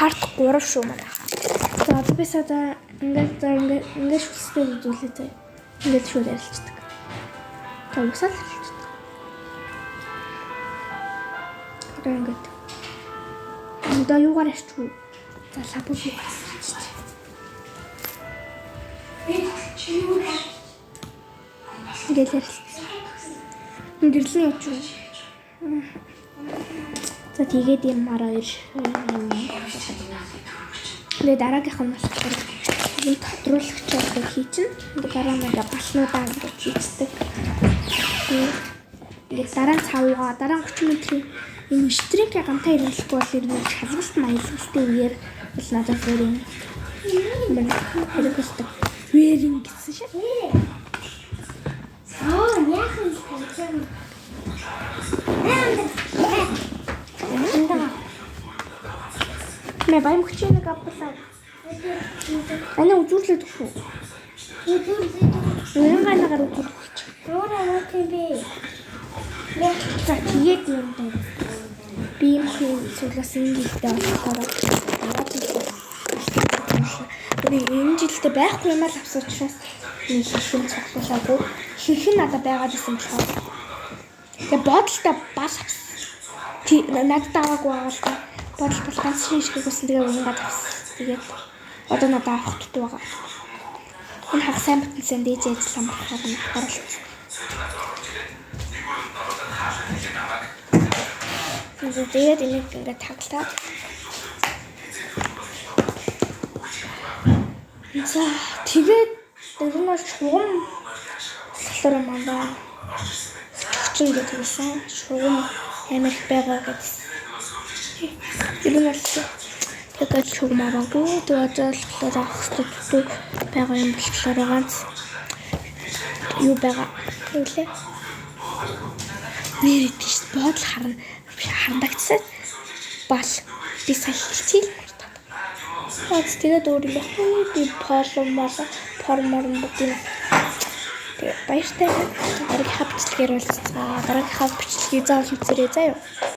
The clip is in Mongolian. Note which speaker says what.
Speaker 1: Part 3 шүү манайхаа. За одоо би сада ингээд шүлстэй үзүүлээ заяа. Ингээд шүл ярилцдаг. За усаад ярилцдаг. Одоо ингээд. Одоо юугаар ярьчих вэ? За лабу юугаар ярьчих. Ингээд ярилцсан. Гэрлэн явж байна. За тэгээд юм мараа ир. Тэгээ дараагийнх нь болохоор энэ тодруулагчаар хийчихнэ. Ингээ дараа нь балнуудаа ингээ хийцдэг. Тэгээ дараа нь цавуугаа дараа нь 30 минутын энэ штрик гамтаа ирүүлэхгүй бол ер нь шалгалт маялгалтын үеэр бол надад бүрийн хэрэгэлдэг. Вэринг гэсэн шиг. Яахан гэсэн. Мэ баям хүчнийг авбалаа. Ана үзүүлээд өгөх үү? Өнөөдөр үзүүлэх. Өөрөө тийм. За тэгээд юм байна. Би юм зүйлээс энэ жилдээ болохоор энэ жилдээ байхгүй юм аа авсан учраас нэг шин цогцолоогүй. Хинхэн надад байгаад исэн болохоор. Тэгээ бодолтой бас авсан. Надад аваагүй байгаа л та. Бодол бол ганц шишгийг үсэн тэгээ уянгаад авсан. Тэгээд одоо надад авах тутуу байгаа. Энэ хаг сайн бүтэнсэн дээж ажилласан болохоор нь харалт. Тэгээд энийг ингээд таглаад. За тэгээд ер нь бол шугам болохоор мандаа өчигч ингээд хэлсэн. Шугам амар их байгаа гэсэн. Ер нь бол тэгээд шугам аваагүй. Тэгээд болохоор авах хэрэгтэй байгаа юм болохоор ганц юу байгаа. Тэглээ. Нэр тийш бодол харандагцсан бол би сая хэлчихээ л мартаад. Тэгээд өөр юм байхгүй би формор бүгд тэгээд баяртай дараагийн бичлэгээр уулзцаа. Дараагийн бичлэгийг заавал үзээрэй заа юу.